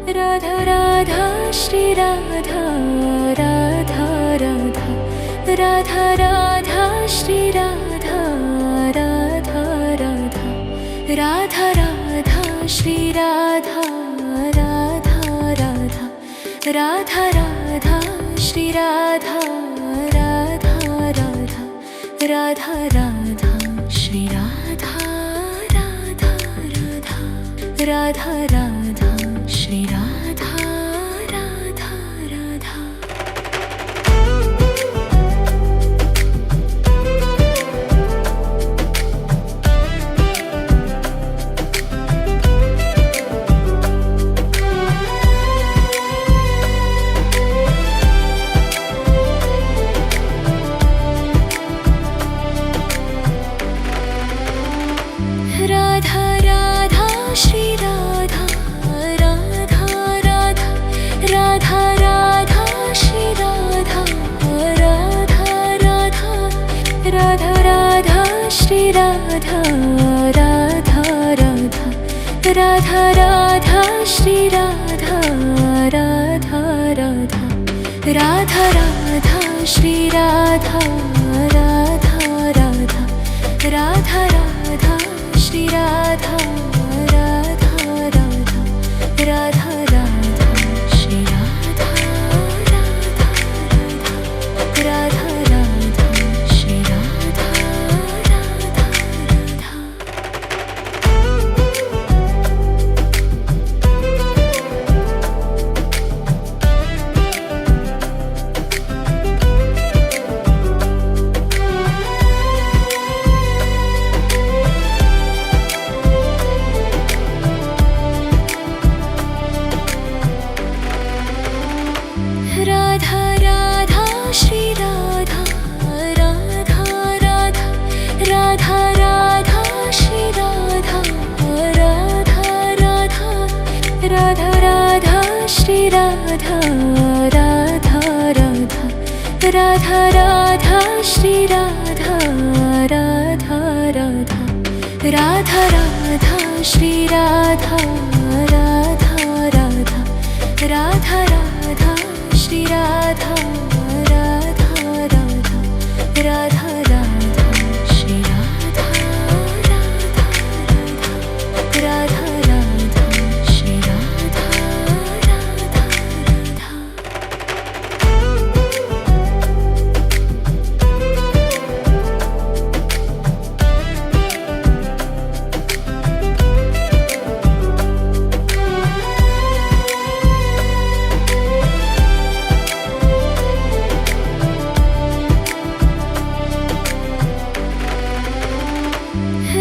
Radha Radha Shri Radha Radha Radha Radha Radha Shri Radha Radha Radha Radha Radha Shri Radha Radha Radha Radha Radha Shri Radha Radha Radha Radha Radha Shri Radha Radha Radha Radha Radha Shri Radha Radha Radha. Radha Radha Shri Radha Radha Radha Radha Radha Shri Radha Radha Radha Radha Radha Shri Radha Radha Radha Radha Radha Shri Radha Radha Radha Radha Radha Shri Radha Radha Radha Radha Radha Shri Radha Radha Radha Radha Radha Shri Radha Radha Radha Radha Shri Radha Radha Radha. Radha Radha Shri Radha Radha Radha Radha Radha Shri Radha Radha Radha Radha Radha Shri Radha Radha Radha Radha Radha Shri Radha Radha Radha Radha Radha Shri Radha Radha Radha Radha Radha Shri Radha Radha Radha Radha Radha Shri Radha Radha Radha Radha Shri Radha Radha Radha.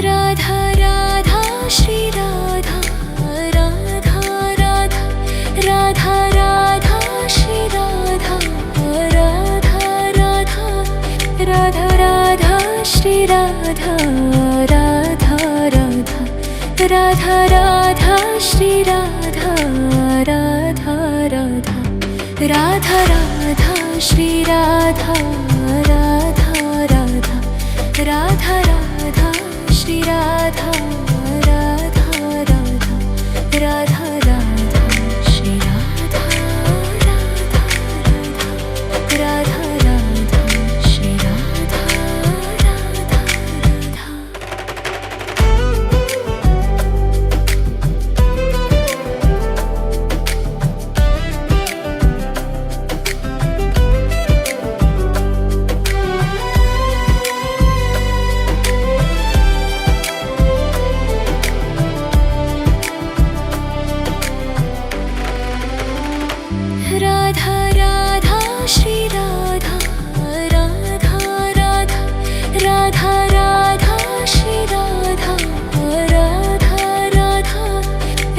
Radha Radha Shri Radha Radha Radha Radha Radha Shri Radha Radha Radha Radha Radha Shri Radha Radha Radha Radha Radha Shri Radha Radha Radha Radha Radha Shri Radha Radha Radha Radha Radha Shri Radha Radha Radha Radha Radha Shri Radha Radha Radha Radha Shri Radha Radha Radha. Radha Radha Shri Radha Radha Radha Radha Radha Shri Radha Radha Radha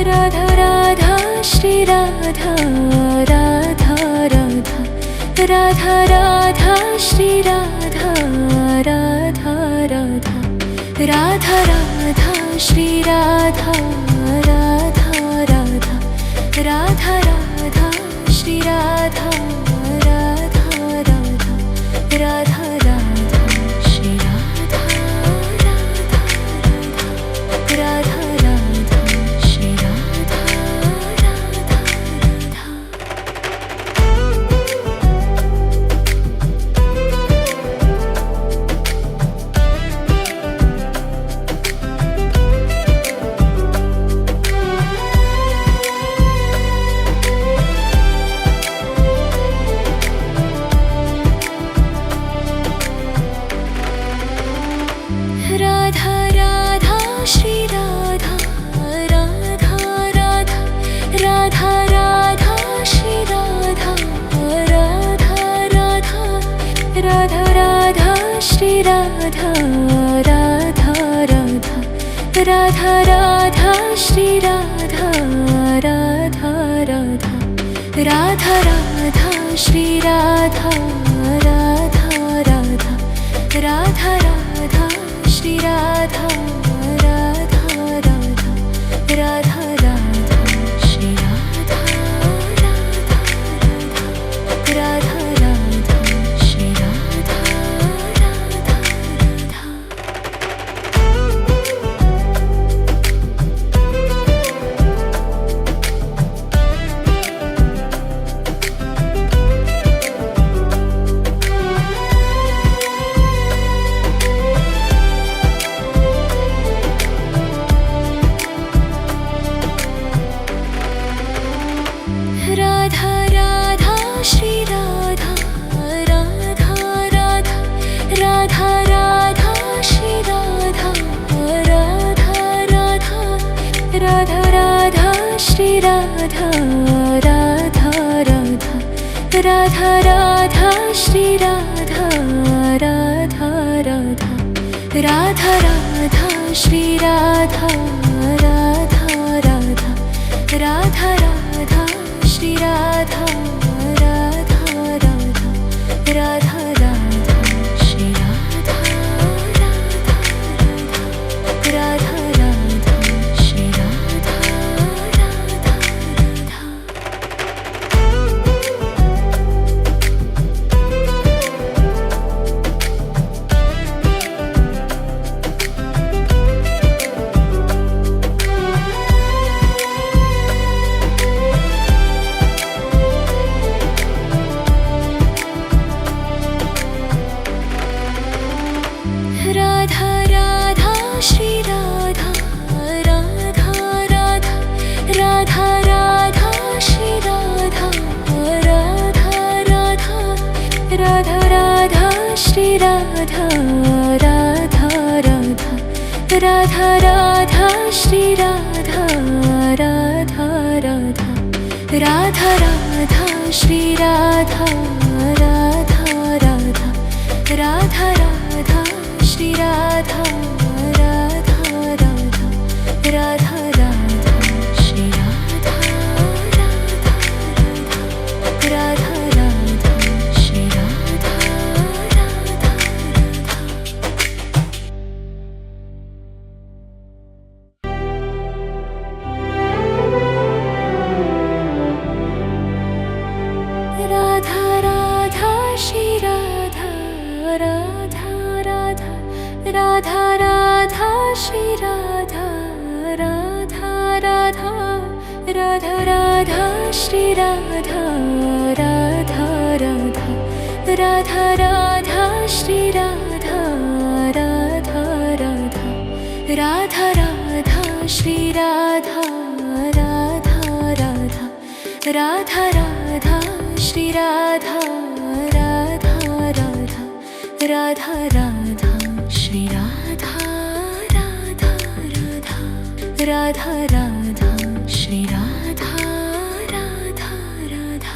Radha Radha Shri Radha Radha Radha Radha Radha Shri Radha Radha Radha Radha Radha Shri Radha Radha Radha Radha Radha Shri Radha Radha Radha Radha Radha Shri Radha Radha Radha Radha Radha Shri Radha Radha Shri Radha Radha Radha Radha Radha Shri Radha Radha Radha Radha Radha Shri Radha Radha Radha Radha Radha Shri Radha Radha Radha Radha Radha Shri Radha Radha Radha Radha Shri Radha Radha Radha. Radha Radha Shri Radha Radha Radha Radha Radha Shri Radha Radha Radha Radha Radha Shri Radha Radha Radha Radha Radha Shri Radha Radha Radha Radha Radha Shri Radha Radha Radha Radha Radha Shri Radha Radha Radha Radha Radha Shri Radha Radha Radha Radha Shri Radha Radha Radha. Radha Radha Shri Radha Radha Radha Radha Radha Shri Radha Radha Radha Radha Radha Shri Radha Radha Radha Radha Radha Shri Radha Radha Radha Radha Radha Shri Radha Radha Radha Radha Radha Shri Radha Radha Radha Radha Radha Shri Radha Radha Radha Radha Shri Radha Radha Radha Radha Shri Radha Radha Radha Radha Radha Shri Radha Radha Radha Radha Radha Shri Radha Radha Radha Radha Radha Shri Radha Radha Radha Radha Radha Shri Radha Radha Radha Radha Radha Shri Radha Radha Radha Radha Radha Shri Radha Radha Radha Radha Radha Shri Radha Radha Radha.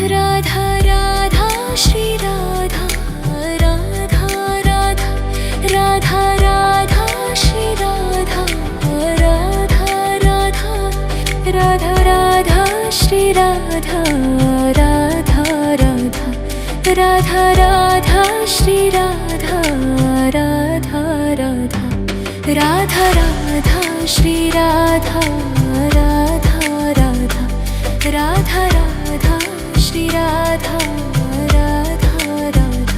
Radha Radha Shri Radha Radha Radha Radha Radha Shri Radha Radha Radha Radha Radha Shri Radha Radha Radha Radha Radha Shri Radha Radha Radha Radha Radha Shri Radha Radha Radha Radha Radha Shri Radha Radha Radha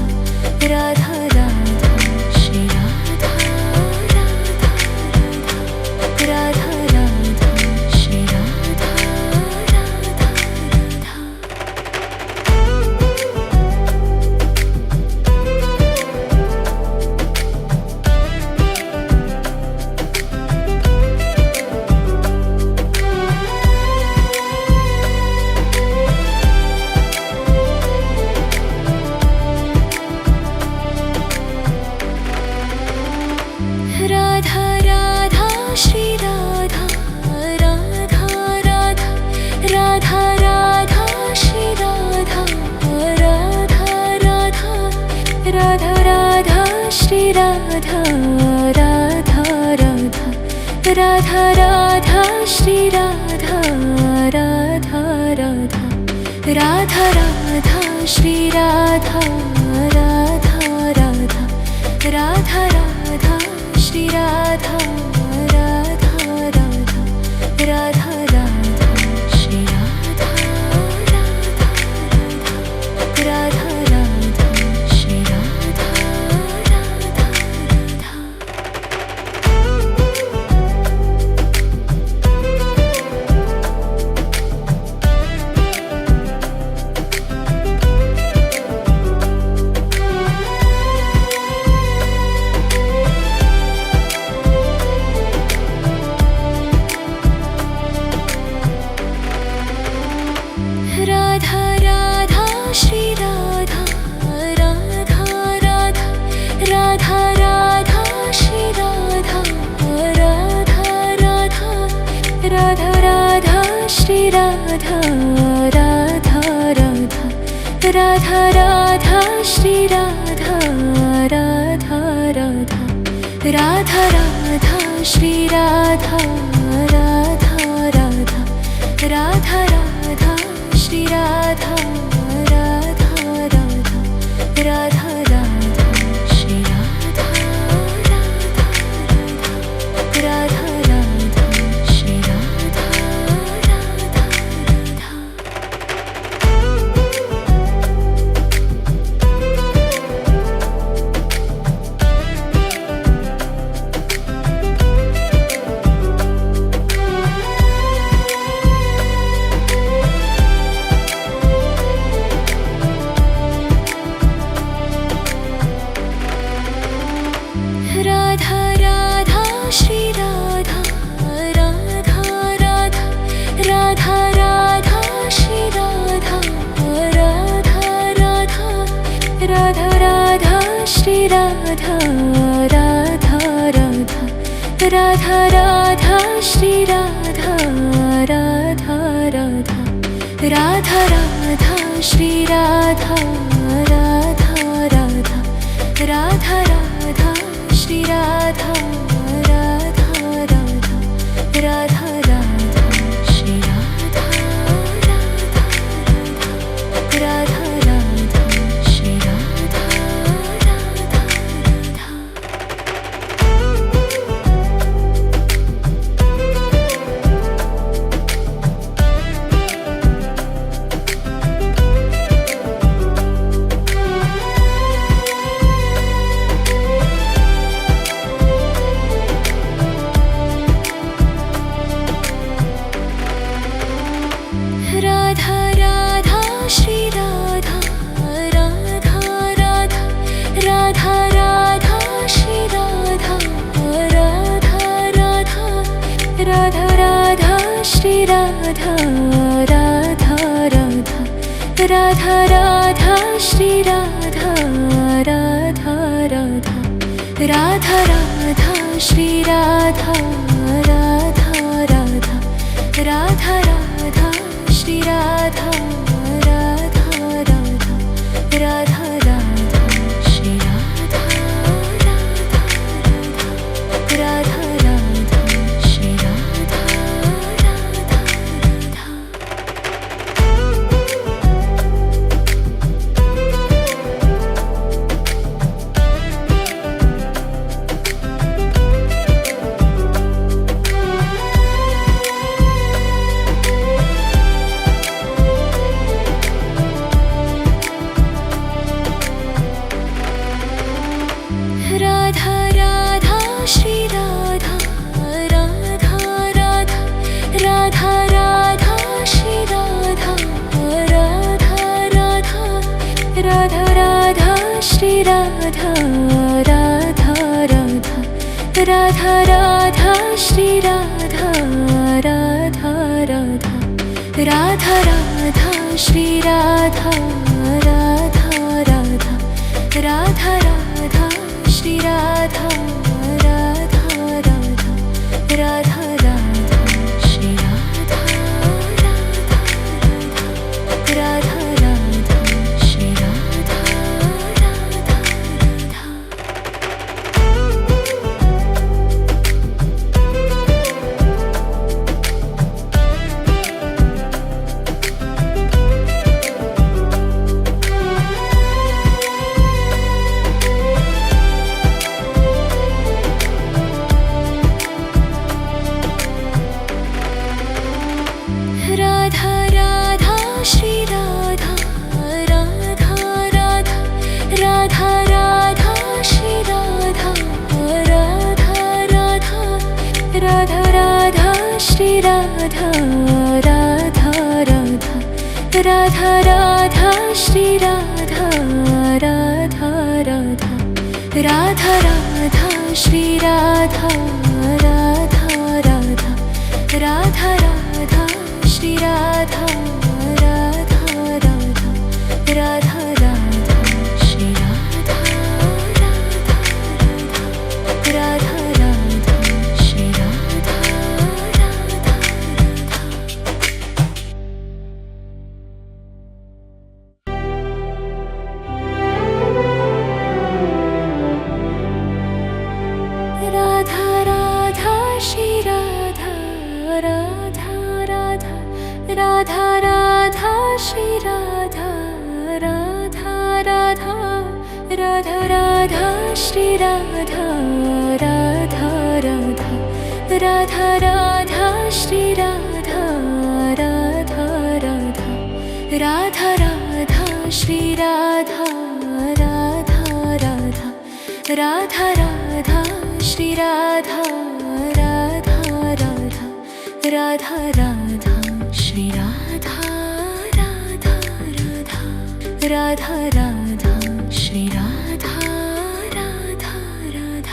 Radha Radha Shri Radha Radha Radha Radha Shri Radha Radha Radha. Radha Radha Radha Radha Radha Shri Radha Radha Radha Radha Radha Shri Radha Radha Radha Radha Radha Shri Radha Radha Radha Radha Radha Shri Radha Radha Radha Radha Shri Radha Radha Radha. Radha Radha Shri Radha Radha Radha Radha Radha Shri Radha Radha Radha Radha Radha Shri Radha Radha Radha Radha Radha Shri Radha Radha Radha Radha Radha Shri Radha Radha Radha Radha Radha Shri Radha Radha Radha Radha Radha Shri Radha Radha Radha Radha Shri Radha Radha Radha. Radha Radha Shri Radha Radha Radha Radha Radha Shri Radha Radha Radha Radha Radha Shri Radha Radha Radha Radha Radha Shri Radha Radha Radha Radha Radha Shri Radha Radha Radha Radha Radha Shri Radha Radha Radha Radha Radha Shri Radha Radha Radha Radha Shri Radha Radha Radha. Radha Radha Shri Radha Radha Radha Radha Radha Shri Radha Radha Radha Radha Radha Shri Radha Radha Radha Radha Radha Shri Radha Radha Radha Radha Radha Shri Radha Radha Radha Radha Radha Shri Radha Radha Radha Radha Radha Shri Radha Radha Radha Radha Shri Radha Radha Radha. Radha Radha Shri Radha Radha Radha Radha Radha Shri Radha Radha Radha Radha Radha Shri Radha Radha Radha Radha Radha Shri Radha Radha Radha Radha Radha Shri Radha Radha Radha Radha Radha Shri Radha Radha Radha Radha Radha Shri Radha Radha Radha Radha Shri Radha Radha Radha. Shri Radha Radha Radha Radha Radha Shri Radha Radha Radha Radha Radha Shri Radha Radha Radha Radha Radha Shri Radha Radha Radha Radha Radha Shri Radha Radha Radha Radha Shri Radha Radha Radha Radha Shri Radha Radha Radha Radha Radha Shri Radha Radha Radha Radha Radha Shri Radha Radha Radha Radha Radha Shri Radha Radha Radha Radha Radha Shri Radha Radha Radha Radha Radha Shri Radha Radha Radha Radha Radha Shri Radha Radha Radha Radha Radha Shri Radha Radha Radha Radha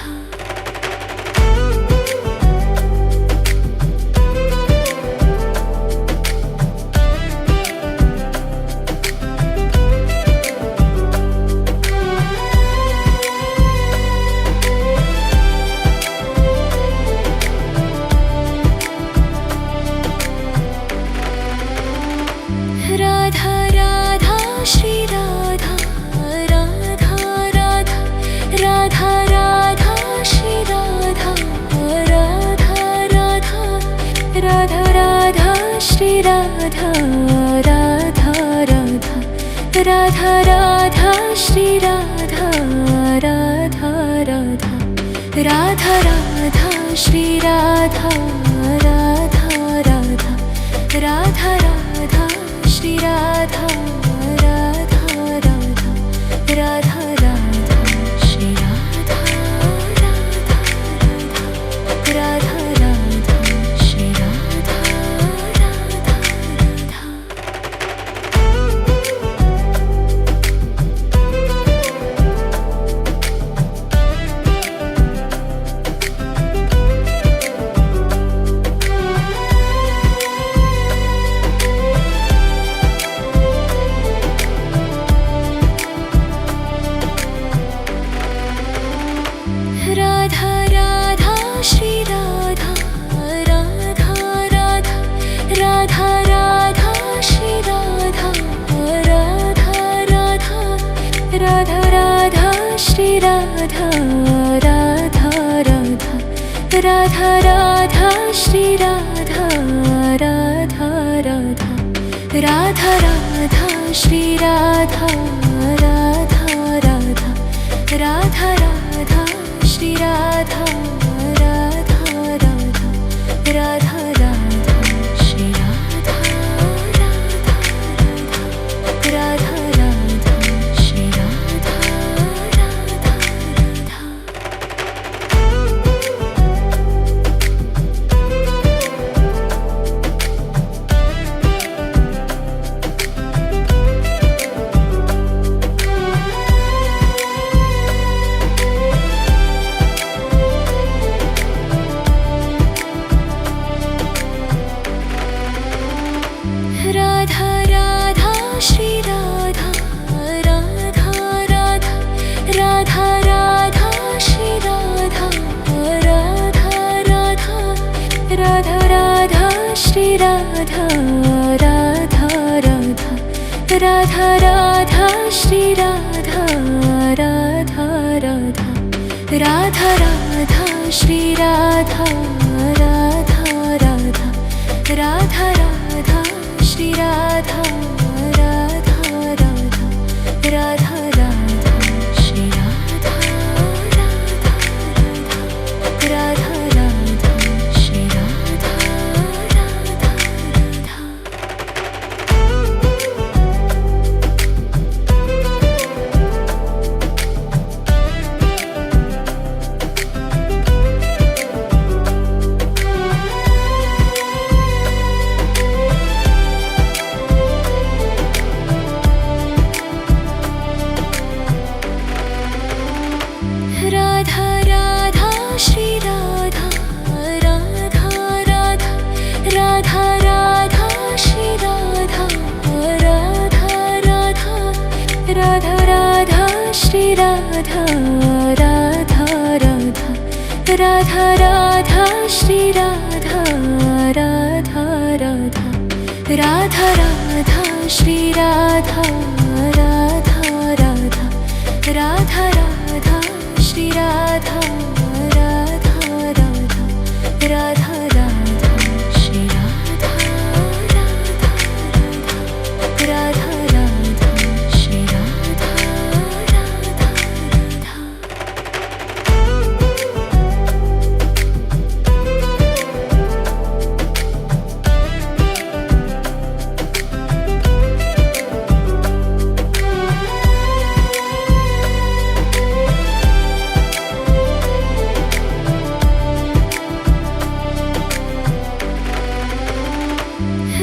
Radha Shri Radha Radha Radha Radha Radha Shri Radha Radha Radha Radha Radha Shri Radha Radha Radha Radha Radha Shri Radha Radha Radha Radha Radha Shri Radha Radha Radha Radha Radha Shri Radha Radha Radha Radha Radha Shri Radha Radha Radha Radha Shri Radha Radha Radha Radha Radha Shri Radha Radha Radha Radha Radha Shri Radha Radha Radha Radha Radha Shri Radha Radha Radha Radha Radha Shri Radha Radha Radha Radha Radha Shri Radha Radha Radha Radha Radha Shri Radha Radha Radha Radha Radha Shri Radha Radha Radha Radha Shri Radha Radha Radha Radha Radha Shri Radha Radha Radha Radha Radha Shri Radha Radha Radha Radha Radha Shri Radha Radha Radha Radha Radha Shri Radha Radha Radha Radha Radha Shri Radha Radha Radha Radha Radha Shri Radha Radha Radha Radha Radha Shri Radha Radha Radha Radha Shri Radha Radha Radha Radha Radha Shri Radha Radha Radha Radha Radha Shri Radha Radha Radha Radha Radha Shri Radha Radha Radha Radha Radha Shri Radha Radha Radha Radha Shri Radha Radha Radha.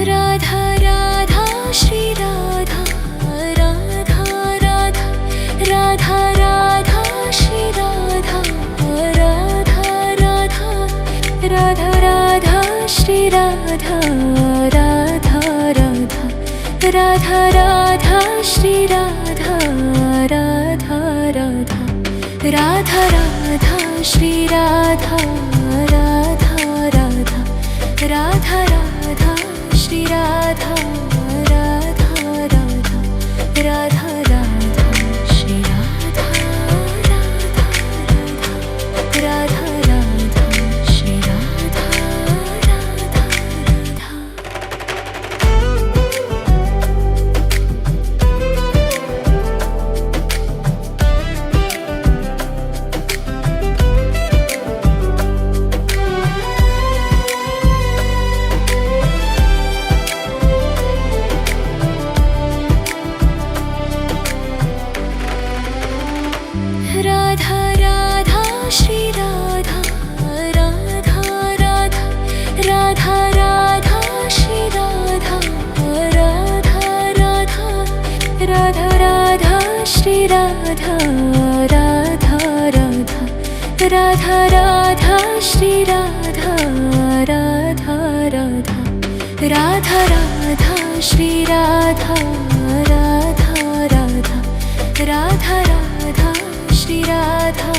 Radha Radha Shri Radha Radha Radha Radha Radha Shri Radha Radha Radha Radha Radha Shri Radha Radha Radha Radha Radha Shri Radha Radha Radha Radha Radha Shri Radha Radha Radha Radha Radha Shri Radha Radha Radha Radha Radha Shri Radha Radha Radha Radha Shri Radha Radha Radha. Radha Radha Shri Radha Radha Radha Radha Radha Shri Radha Radha Radha Radha Radha Shri Radha Radha Radha Radha Radha Shri Radha Radha Radha Radha Radha Shri Radha Radha Radha Radha Radha Shri Radha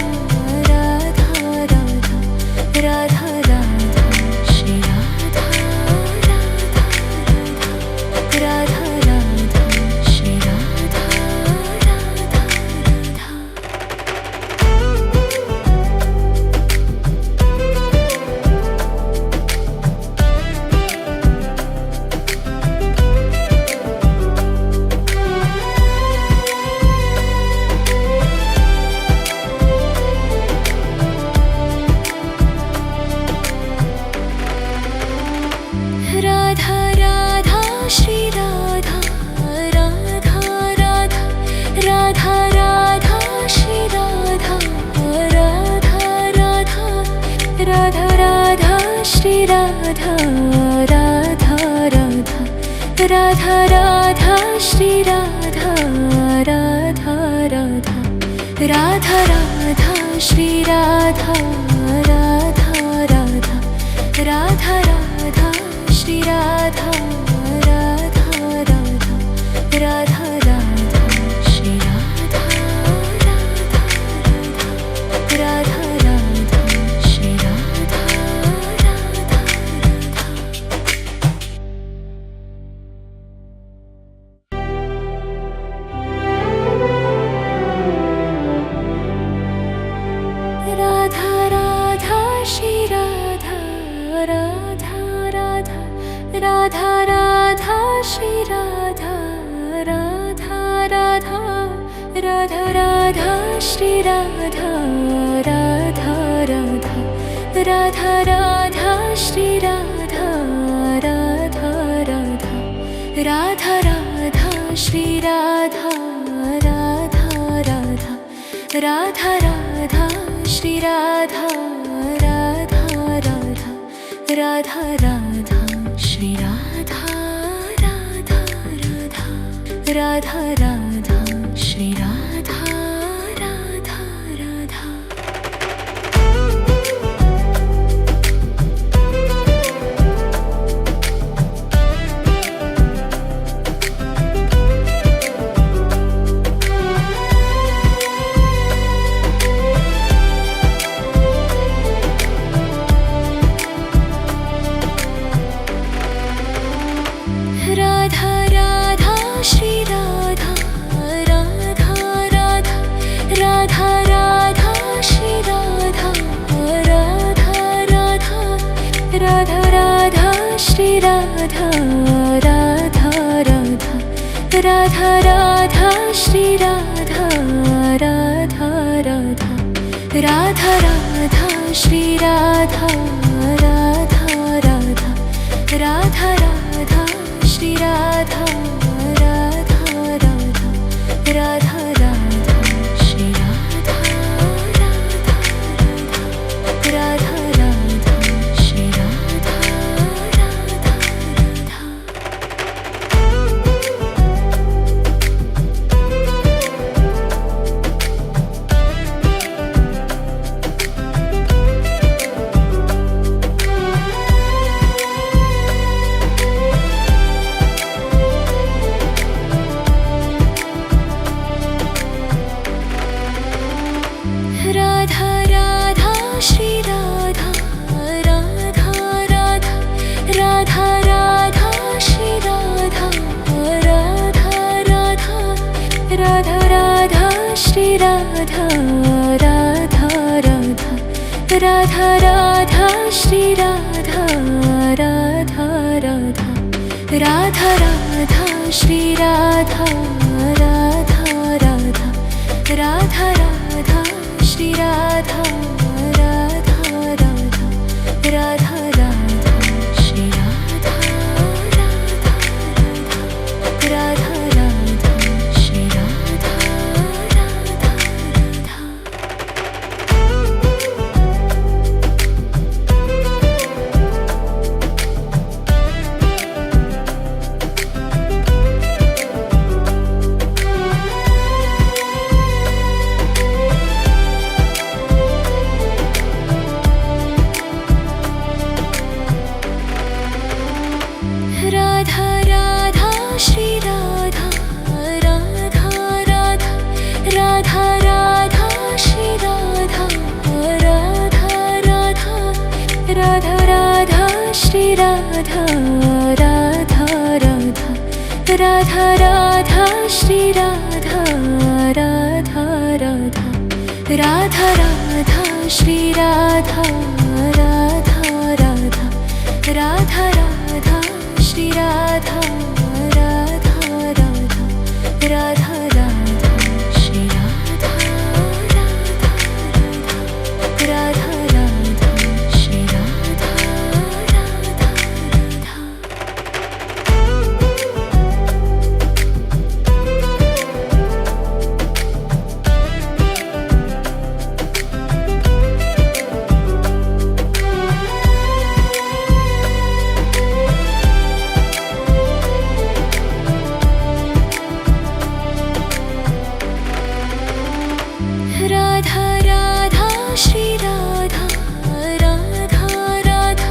Radha Radha Radha Radha Shri Radha Radha Radha Radha Shri Radha Radha Radha. Radha Radha Shri Radha Radha Radha Radha Radha Shri Radha Radha Radha Radha Radha Shri Radha Radha Radha Radha Radha Shri Radha Radha Radha Radha Radha Shri Radha Radha Radha Radha Radha Shri Radha Radha Radha Radha Radha Shri Radha Radha Radha Radha Shri Radha Radha Radha Radha Shri Radha Radha Radha Radha Radha Shri Radha Radha Radha Radha Radha Shri Radha Radha Radha Radha Radha Shri Radha Radha Radha Radha Radha Shri Radha Radha Radha Radha Radha Shri Radha Radha Radha Radha Radha Shri Radha Radha Radha Radha Radha Shri Radha Radha Radha. Radha Radha Shri Radha Radha Radha Radha Radha Shri Radha Radha Radha Radha Radha Shri Radha Radha Radha Radha Radha Shri Radha Radha Radha Radha Radha Shri Radha Radha Radha Radha Shri Radha Radha Radha. Radha Radha Shri Radha Radha Radha Radha Radha Shri Radha Radha Radha Radha Radha Shri Radha Radha Radha Radha Radha Shri Radha Radha Radha Radha Radha Shri Radha Radha Radha Radha Radha Shri Radha Radha Radha Radha Radha Shri Radha Radha Radha Radha Shri Radha Radha Radha. Radha Radha Shri Radha Radha Radha Radha Radha Shri Radha Radha Radha Radha Radha Shri Radha Radha Radha Radha Radha Shri Radha Radha Radha Radha Radha Shri Radha Radha Radha Radha Radha Shri Radha Radha Radha Radha Radha Shri Radha Radha Radha Radha Shri Radha Radha Radha. Radha Radha Shri Radha Radha Radha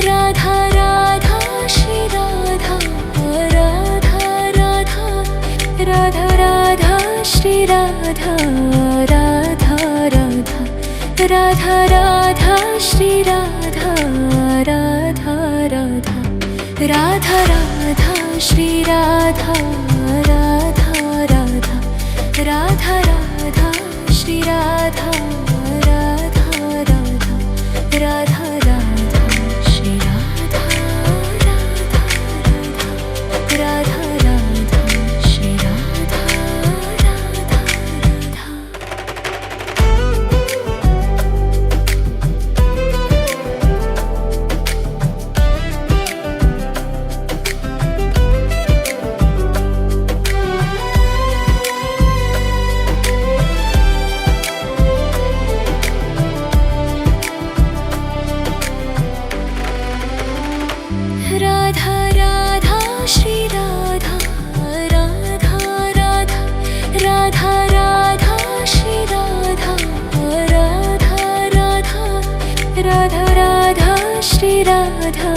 Radha Radha Shri Radha Radha Radha Radha Radha Shri Radha Radha Radha Radha Radha Shri Radha Radha Radha Radha Radha Shri Radha Radha Radha Radha Radha Shri Radha Radha Radha Radha Radha Shri Radha Radha Radha Radha Radha Shri Radha Radha Radha. Radha Radha Shri Radha Radha Radha Radha Radha Shri Radha Radha Radha Radha Radha Shri Radha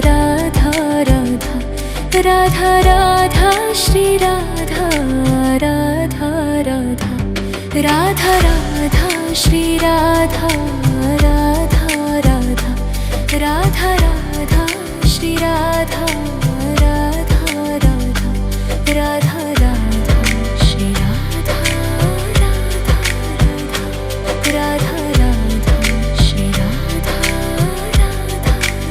Radha Radha Radha Radha Shri Radha Radha Radha Radha Radha Shri Radha Radha Radha Radha Radha Shri Radha Radha Radha Radha Radha Shri Radha Radha Radha Radha Radha Shri Radha Radha Radha.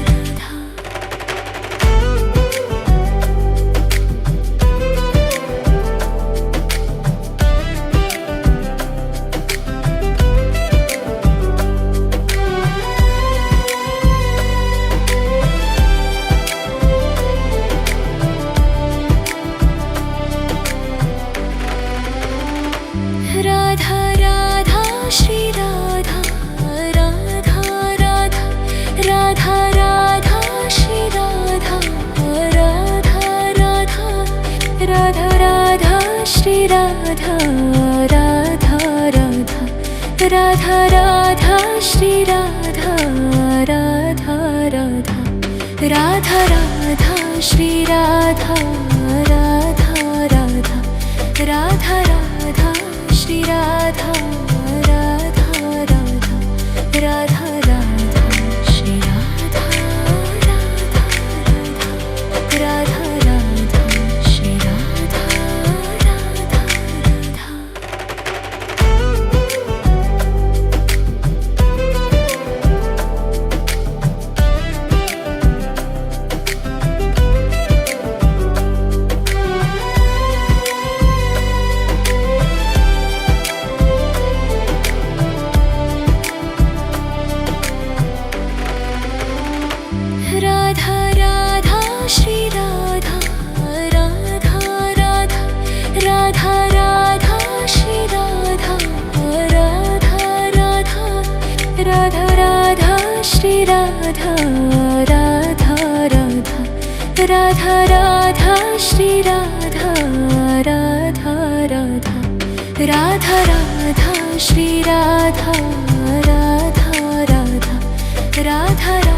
Shri Radha Radha Radha Radha Radha Shri Radha Radha Radha Radha Radha Shri Radha Radha Radha Radha Radha Shri Radha Radha Radha Radha Radha Shri Radha Radha Radha Radha Shri Radha Radha Radha. Radha Radha Shri Radha Radha Radha Radha Radha Shri Radha Radha Radha Radha Radha Shri Radha Radha Radha Radha Radha Shri Radha Radha Radha Radha Radha Shri Radha Radha Radha Radha